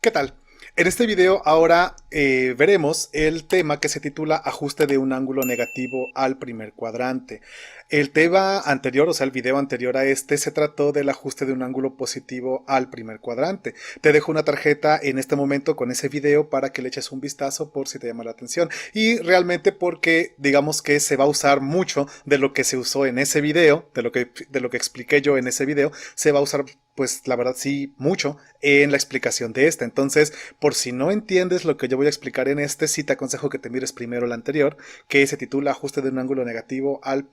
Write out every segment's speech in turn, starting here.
¿Qué tal? En este video ahora veremos el tema que se titula Ajuste de un ángulo negativo al primer cuadrante. El tema anterior, o sea el video anterior a este, se trató del ajuste de un ángulo positivo al primer cuadrante. Te dejo una tarjeta en este momento con ese video para que le eches un vistazo por si te llama la atención. Y realmente porque digamos que se va a usar mucho de lo que se usó en ese video, de lo que expliqué yo en ese video, se va a usar pues la verdad sí mucho en la explicación de este. Entonces, por si no entiendes lo que yo voy a explicar en este, sí te aconsejo que te mires primero el anterior, que se titula Ajuste de un ángulo negativo al,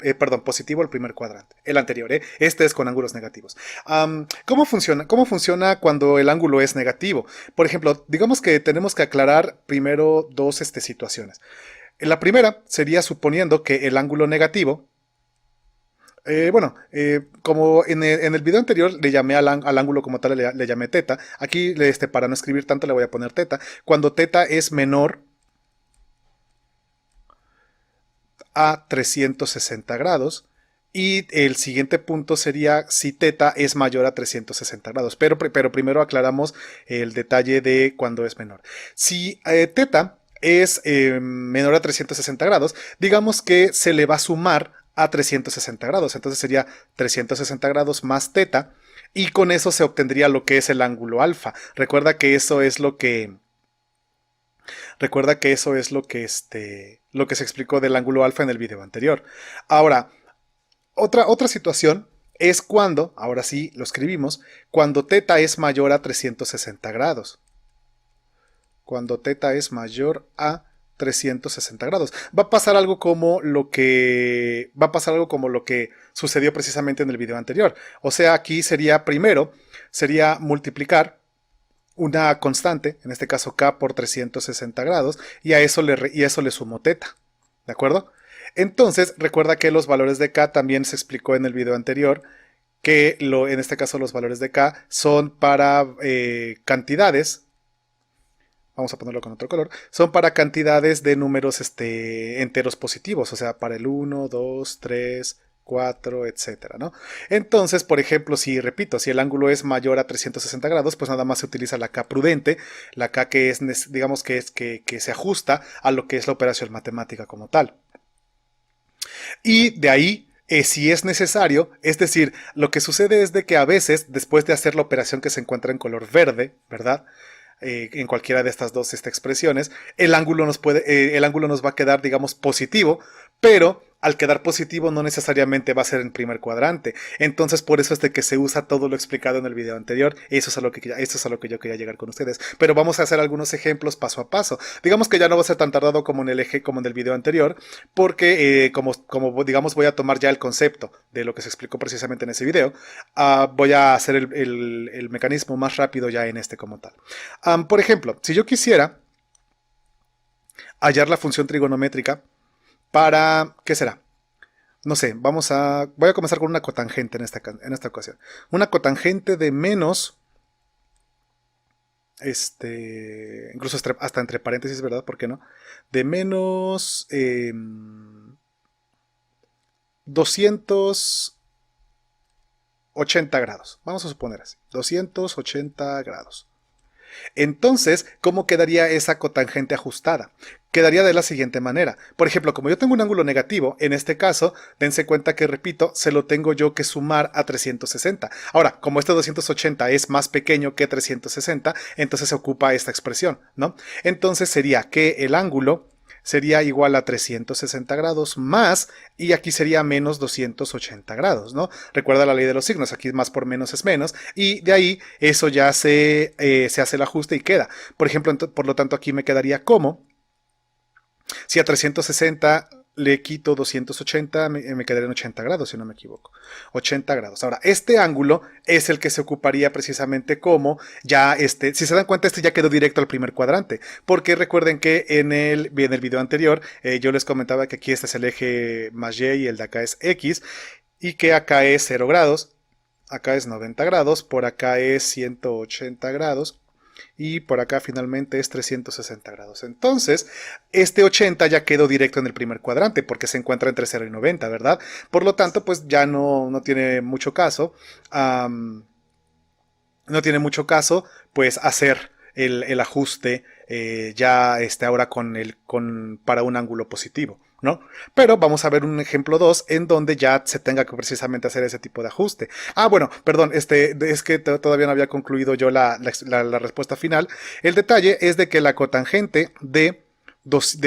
positivo al primer cuadrante. El anterior, este es con ángulos negativos. ¿Cómo funciona? ¿Cómo funciona cuando el ángulo es negativo? Por ejemplo, digamos que tenemos que aclarar primero dos situaciones. La primera sería suponiendo que el ángulo negativo, como en el video anterior le llamé al ángulo como tal, le llamé teta. Aquí, para no escribir tanto, le voy a poner teta. Cuando teta es menor a 360 grados. Y el siguiente punto sería si teta es mayor a 360 grados. Pero primero aclaramos el detalle de cuando es menor. Si teta es menor a 360 grados, digamos que se le va a sumar a 360 grados. Entonces sería 360 grados más teta. Y con eso se obtendría lo que es el ángulo alfa. Recuerda que eso es lo que... lo que se explicó del ángulo alfa en el video anterior. Ahora, otra situación es cuando, ahora sí lo escribimos, cuando teta es mayor a 360 grados. Cuando teta es mayor a 360 grados. Va a pasar algo como lo que sucedió precisamente en el video anterior. O sea, aquí sería multiplicar una constante, en este caso k por 360 grados, y a eso le sumo teta. ¿De acuerdo? Entonces, recuerda que los valores de k también se explicó en el video anterior, que en este caso los valores de k son para cantidades. Vamos a ponerlo con otro color. Son para cantidades de números enteros positivos, o sea, para el 1, 2, 3, 4, etcétera, ¿no? Entonces, por ejemplo, si el ángulo es mayor a 360 grados, pues nada más se utiliza la k prudente, la k que es, digamos que se ajusta a lo que es la operación matemática como tal. Y de ahí, si es necesario, es decir, lo que sucede es de que a veces, después de hacer la operación que se encuentra en color verde, ¿verdad? En cualquiera de estas dos expresiones, el ángulo nos va a quedar, digamos, positivo, pero al quedar positivo no necesariamente va a ser en primer cuadrante. Entonces, por eso es de que se usa todo lo explicado en el video anterior. Eso es a lo que yo quería llegar con ustedes. Pero vamos a hacer algunos ejemplos paso a paso. Digamos que ya no va a ser tan tardado como en el video anterior, porque digamos voy a tomar ya el concepto de lo que se explicó precisamente en ese video. Voy a hacer el mecanismo más rápido ya en este como tal. Por ejemplo, si yo quisiera hallar la función trigonométrica para, ¿qué será? No sé, voy a comenzar con una cotangente en esta ocasión. Una cotangente de menos, incluso hasta entre paréntesis, ¿verdad? ¿Por qué no? De menos 280 grados. Vamos a suponer así, 280 grados. Entonces, ¿cómo quedaría esa cotangente ajustada? Quedaría de la siguiente manera. Por ejemplo, como yo tengo un ángulo negativo, en este caso, dense cuenta que, repito, se lo tengo yo que sumar a 360. Ahora, como este 280 es más pequeño que 360, entonces se ocupa esta expresión, ¿no? Entonces sería que el ángulo sería igual a 360 grados más, y aquí sería menos 280 grados, ¿no? Recuerda la ley de los signos, aquí más por menos es menos, y de ahí eso ya se hace el ajuste y queda. Por ejemplo, por lo tanto aquí me quedaría como, si a 360 le quito 280, me quedaría en 80 grados, si no me equivoco. 80 grados. Ahora, este ángulo es el que se ocuparía precisamente como ya si se dan cuenta, ya quedó directo al primer cuadrante. Porque recuerden que en el video anterior yo les comentaba que aquí este es el eje más y el de acá es x, y que acá es 0 grados, acá es 90 grados, por acá es 180 grados, y por acá finalmente es 360 grados. Entonces, este 80 ya quedó directo en el primer cuadrante porque se encuentra entre 0 y 90, ¿verdad? Por lo tanto, pues ya no tiene mucho caso. No tiene mucho caso, pues, hacer el ajuste ya ahora para un ángulo positivo, ¿no? Pero vamos a ver un ejemplo 2 en donde ya se tenga que precisamente hacer ese tipo de ajuste. Ah, bueno, perdón, es que todavía no había concluido yo la respuesta final. El detalle es de que la cotangente de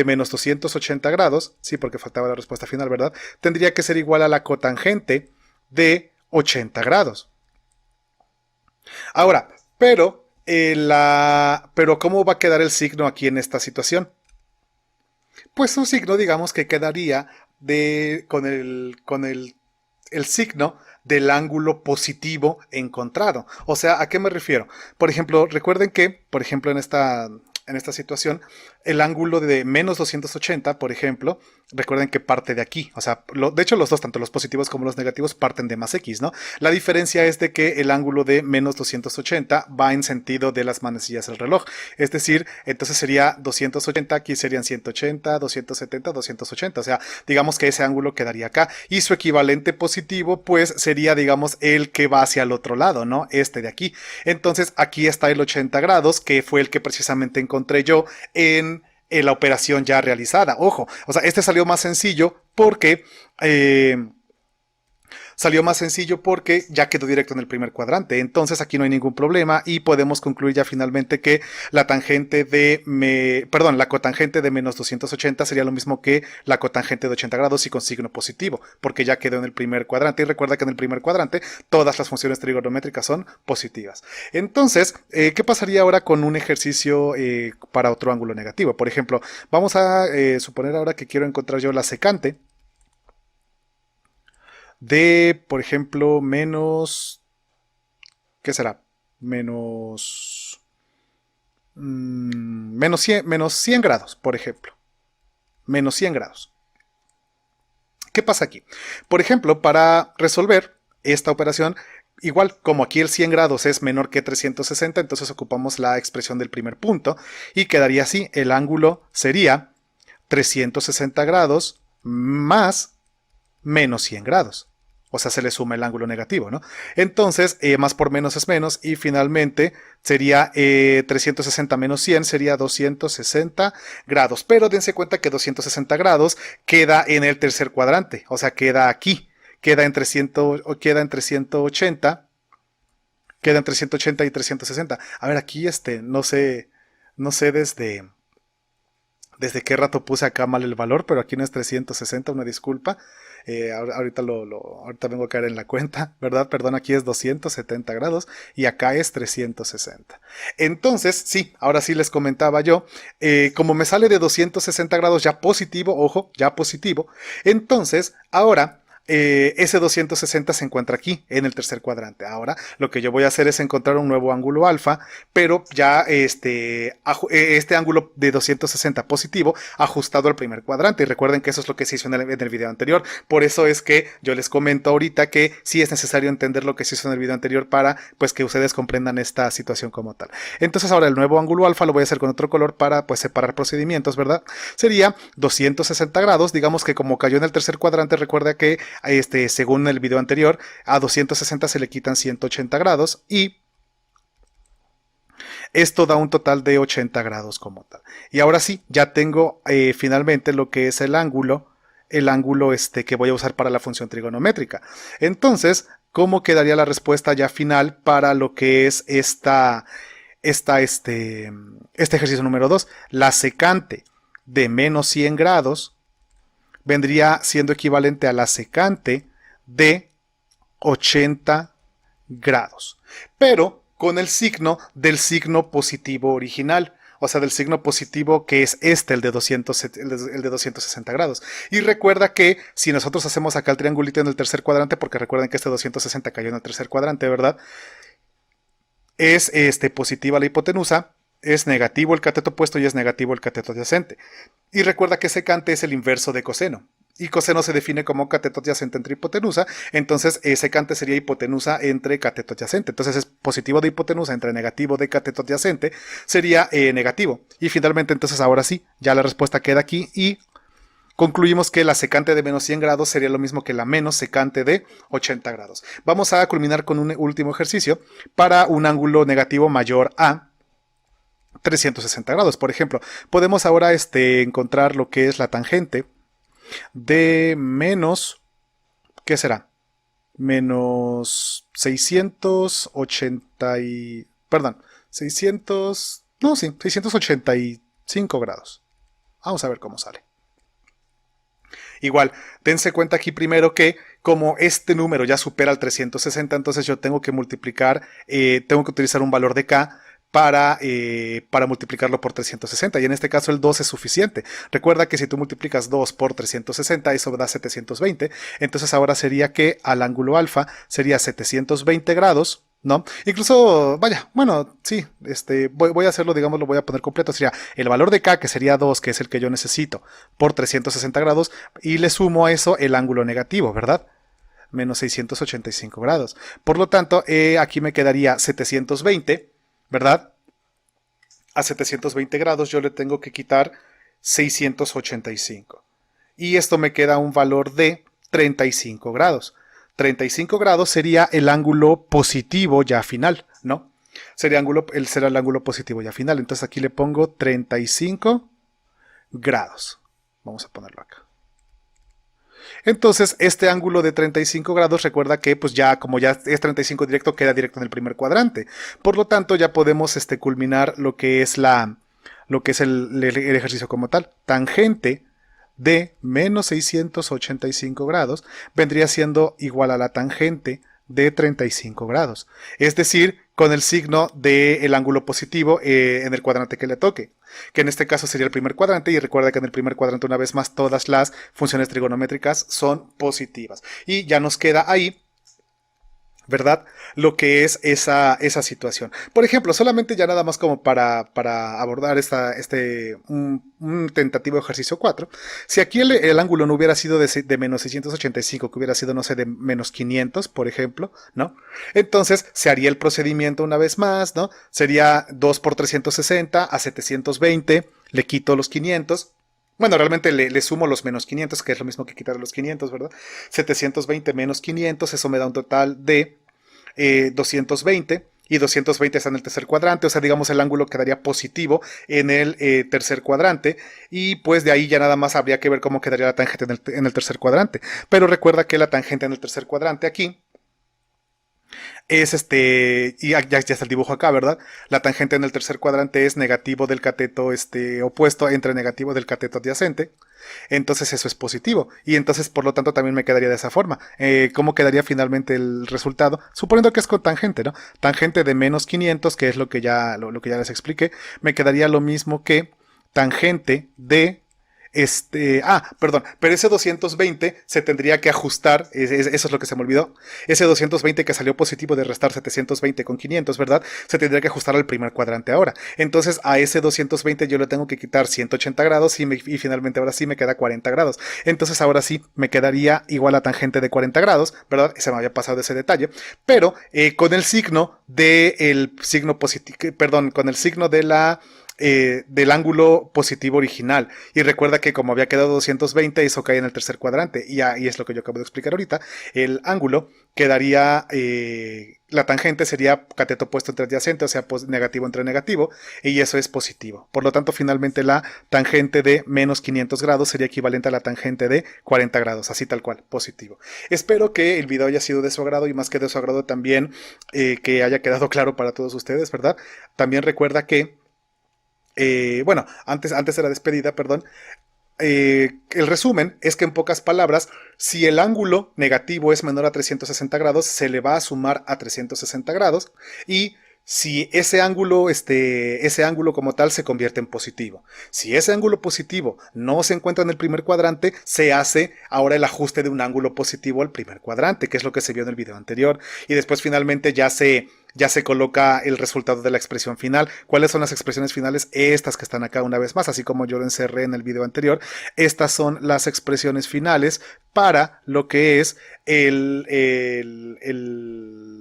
menos 280 grados, sí, porque faltaba la respuesta final, ¿verdad? Tendría que ser igual a la cotangente de 80 grados. Ahora, pero ¿cómo va a quedar el signo aquí en esta situación? Pues su signo, digamos que quedaría con el signo del ángulo positivo encontrado. O sea, ¿a qué me refiero? Por ejemplo, recuerden que, por ejemplo, en esta situación, el ángulo de menos 280, por ejemplo, recuerden que parte de aquí. O sea, de hecho los dos, tanto los positivos como los negativos, parten de más x, ¿no? La diferencia es de que el ángulo de menos 280 va en sentido de las manecillas del reloj. Es decir, entonces sería 280, aquí serían 180, 270, 280. O sea, digamos que ese ángulo quedaría acá. Y su equivalente positivo, pues, sería, digamos, el que va hacia el otro lado, ¿no? Este de aquí. Entonces, aquí está el 80 grados, que fue el que precisamente encontré yo en la operación ya realizada. Ojo, o sea, este salió más sencillo porque ya quedó directo en el primer cuadrante. Entonces aquí no hay ningún problema y podemos concluir ya finalmente que la cotangente de menos 280 sería lo mismo que la cotangente de 80 grados y con signo positivo, porque ya quedó en el primer cuadrante. Y recuerda que en el primer cuadrante todas las funciones trigonométricas son positivas. Entonces, ¿qué pasaría ahora con un ejercicio para otro ángulo negativo? Por ejemplo, vamos a suponer ahora que quiero encontrar yo la secante de, por ejemplo, ¿qué será? Menos 100 grados, por ejemplo. Menos 100 grados. ¿Qué pasa aquí? Por ejemplo, para resolver esta operación, igual como aquí el 100 grados es menor que 360, entonces ocupamos la expresión del primer punto y quedaría así. El ángulo sería 360 grados más menos 100 grados. O sea, se le suma el ángulo negativo, ¿no? Entonces, más por menos es menos y finalmente sería 360 menos 100 sería 260 grados. Pero dense cuenta que 260 grados queda en el tercer cuadrante, o sea, queda aquí. Queda entre 180 y 360. A ver, aquí no sé desde qué rato puse acá mal el valor, pero aquí no es 360, una disculpa. Ahorita vengo a caer en la cuenta, ¿verdad? Perdón, aquí es 270 grados y acá es 360. Entonces, sí, ahora sí les comentaba yo, como me sale de 260 grados ya positivo, ojo, ya positivo, entonces ahora ese 260 se encuentra aquí en el tercer cuadrante. Ahora lo que yo voy a hacer es encontrar un nuevo ángulo alfa, pero ya este ángulo de 260 positivo ajustado al primer cuadrante. Y recuerden que eso es lo que se hizo en el video anterior. Por eso es que yo les comento ahorita que sí es necesario entender lo que se hizo en el video anterior para pues que ustedes comprendan esta situación como tal. Entonces ahora el nuevo ángulo alfa lo voy a hacer con otro color para pues separar procedimientos, ¿verdad? Sería 260 grados. Digamos que como cayó en el tercer cuadrante, recuerda que según el video anterior, a 260 se le quitan 180 grados y esto da un total de 80 grados como tal. Y ahora sí, ya tengo finalmente lo que es el ángulo que voy a usar para la función trigonométrica. Entonces, ¿cómo quedaría la respuesta ya final para lo que es este ejercicio número 2? La secante de menos 100 grados vendría siendo equivalente a la secante de 80 grados, pero con el signo del signo positivo original, o sea, del signo positivo que es el de 260 grados. Y recuerda que si nosotros hacemos acá el triangulito en el tercer cuadrante, porque recuerden que este 260 cayó en el tercer cuadrante, ¿verdad? Es positiva la hipotenusa, es negativo el cateto opuesto y es negativo el cateto adyacente. Y recuerda que secante es el inverso de coseno. Y coseno se define como cateto adyacente entre hipotenusa. Entonces, secante sería hipotenusa entre cateto adyacente. Entonces, es positivo de hipotenusa entre negativo de cateto adyacente. Sería negativo. Y finalmente, entonces, ahora sí, ya la respuesta queda aquí. Y concluimos que la secante de menos 100 grados sería lo mismo que la menos secante de 80 grados. Vamos a culminar con un último ejercicio para un ángulo negativo mayor a 360 grados. Por ejemplo, podemos ahora encontrar lo que es la tangente de menos, ¿qué será? Menos 680 y... Perdón, 600... No, sí, 685 grados. Vamos a ver cómo sale. Igual, dense cuenta aquí primero que como este número ya supera el 360, entonces yo tengo que multiplicar, tengo que utilizar un valor de K para multiplicarlo por 360, y en este caso el 2 es suficiente. Recuerda que si tú multiplicas 2 por 360, eso da 720, entonces ahora sería que al ángulo alfa sería 720 grados, ¿no? Incluso, vaya, bueno, sí, voy a hacerlo, digamos, lo voy a poner completo. Sería el valor de K, que sería 2, que es el que yo necesito, por 360 grados, y le sumo a eso el ángulo negativo, ¿verdad? Menos 685 grados. Por lo tanto, aquí me quedaría 720, ¿verdad? A 720 grados yo le tengo que quitar 685. Y esto me queda un valor de 35 grados. 35 grados sería el ángulo positivo ya final, ¿no? Será el ángulo positivo ya final. Entonces aquí le pongo 35 grados. Vamos a ponerlo acá. Entonces este ángulo de 35 grados, recuerda que pues ya como ya es 35 directo, queda directo en el primer cuadrante. Por lo tanto ya podemos culminar lo que es el ejercicio como tal. Tangente de menos 685 grados vendría siendo igual a la tangente de 35 grados. Es decir, con el signo del ángulo positivo en el cuadrante que le toque, que en este caso sería el primer cuadrante, y recuerda que en el primer cuadrante una vez más todas las funciones trigonométricas son positivas. Y ya nos queda ahí, ¿verdad? Lo que es esa situación. Por ejemplo, solamente ya nada más como para abordar un tentativo ejercicio 4. Si aquí el ángulo no hubiera sido de menos 685, que hubiera sido, no sé, de menos 500, por ejemplo, ¿no? Entonces se haría el procedimiento una vez más, ¿no? Sería 2 por 360 a 720, le quito los 500. Bueno, realmente le sumo los menos 500, que es lo mismo que quitar los 500, ¿verdad? 720 menos 500, eso me da un total de 220, y 220 está en el tercer cuadrante, o sea, digamos el ángulo quedaría positivo en el tercer cuadrante, y pues de ahí ya nada más habría que ver cómo quedaría la tangente en el tercer cuadrante. Pero recuerda que la tangente en el tercer cuadrante aquí es y ya está el dibujo acá, ¿verdad? La tangente en el tercer cuadrante es negativo del cateto opuesto entre negativo del cateto adyacente. Entonces eso es positivo, y entonces por lo tanto también me quedaría de esa forma. ¿Cómo quedaría finalmente el resultado? Suponiendo que es con tangente, ¿no? Tangente de menos 500, que es lo que ya les expliqué, me quedaría lo mismo que tangente de perdón, pero ese 220 se tendría que ajustar, eso es lo que se me olvidó, ese 220 que salió positivo de restar 720 con 500, ¿verdad? Se tendría que ajustar al primer cuadrante ahora. Entonces a ese 220 yo le tengo que quitar 180 grados y finalmente ahora sí me queda 40 grados. Entonces ahora sí me quedaría igual a tangente de 40 grados, ¿verdad? Se me había pasado ese detalle, pero con el signo con el signo del ángulo positivo original. Y recuerda que como había quedado 220, eso cae en el tercer cuadrante, y es lo que yo acabo de explicar ahorita. El ángulo quedaría, la tangente sería cateto opuesto entre adyacente, o sea, negativo entre negativo, y eso es positivo. Por lo tanto, finalmente la tangente de menos 500 grados sería equivalente a la tangente de 40 grados, así tal cual, positivo. Espero que el video haya sido de su agrado, y más que de su agrado también que haya quedado claro para todos ustedes, ¿verdad? También recuerda que bueno, antes de la despedida, perdón, el resumen es que en pocas palabras, si el ángulo negativo es menor a 360 grados, se le va a sumar a 360 grados, y si ese ángulo como tal se convierte en positivo. Si ese ángulo positivo no se encuentra en el primer cuadrante, se hace ahora el ajuste de un ángulo positivo al primer cuadrante, que es lo que se vio en el video anterior, y después finalmente ya se coloca el resultado de la expresión final. ¿Cuáles son las expresiones finales? Estas que están acá una vez más, así como yo lo encerré en el video anterior. Estas son las expresiones finales para lo que es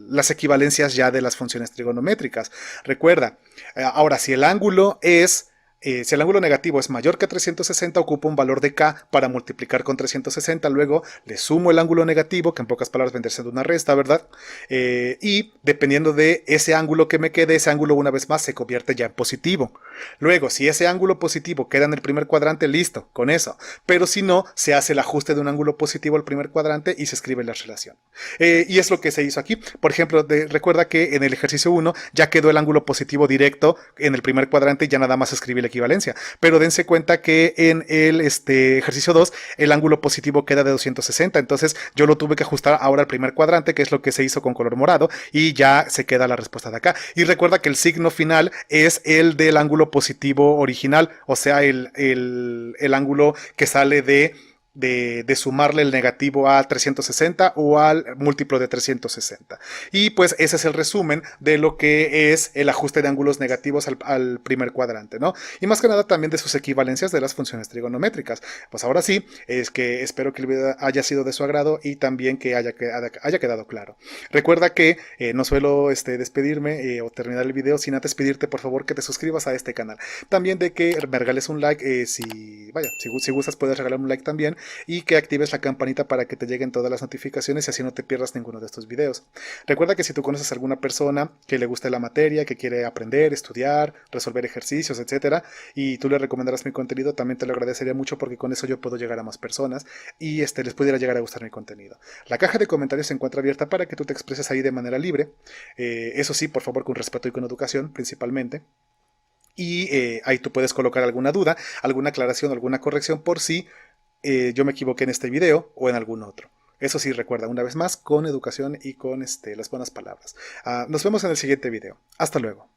las equivalencias ya de las funciones trigonométricas. Recuerda, ahora si el ángulo es Si el ángulo negativo es mayor que 360, ocupa un valor de k para multiplicar con 360, luego le sumo el ángulo negativo, que en pocas palabras vendría siendo una resta, ¿verdad? Y dependiendo de ese ángulo que me quede, ese ángulo una vez más se convierte ya en positivo. Luego, si ese ángulo positivo queda en el primer cuadrante, listo, con eso. Pero si no, se hace el ajuste de un ángulo positivo al primer cuadrante y se escribe la relación. Y es lo que se hizo aquí. Por ejemplo, recuerda que en el ejercicio 1 ya quedó el ángulo positivo directo en el primer cuadrante y ya nada más escribí la equivalencia. Pero dense cuenta que en el ejercicio 2 el ángulo positivo queda de 260. Entonces yo lo tuve que ajustar ahora al primer cuadrante, que es lo que se hizo con color morado, y ya se queda la respuesta de acá. Y recuerda que el signo final es el del ángulo positivo original, o sea, el ángulo que sale de sumarle el negativo a 360 o al múltiplo de 360. Y pues ese es el resumen de lo que es el ajuste de ángulos negativos al primer cuadrante, ¿no? Y más que nada también de sus equivalencias de las funciones trigonométricas. Pues ahora sí, es que espero que el video haya sido de su agrado y también que haya quedado claro. Recuerda que no suelo despedirme o terminar el video sin antes pedirte por favor que te suscribas a este canal. También de que me regales un like, si gustas puedes regalarme un like también, y que actives la campanita para que te lleguen todas las notificaciones y así no te pierdas ninguno de estos videos. Recuerda que si tú conoces a alguna persona que le guste la materia, que quiere aprender, estudiar, resolver ejercicios, etcétera, y tú le recomendarás mi contenido, también te lo agradecería mucho porque con eso yo puedo llegar a más personas y les pudiera llegar a gustar mi contenido. La caja de comentarios se encuentra abierta para que tú te expreses ahí de manera libre. Eso sí, por favor, con respeto y con educación, principalmente. Y ahí tú puedes colocar alguna duda, alguna aclaración, alguna corrección por si yo me equivoqué en este video o en algún otro. Eso sí, recuerda, una vez más, con educación y con las buenas palabras. Nos vemos en el siguiente video. Hasta luego.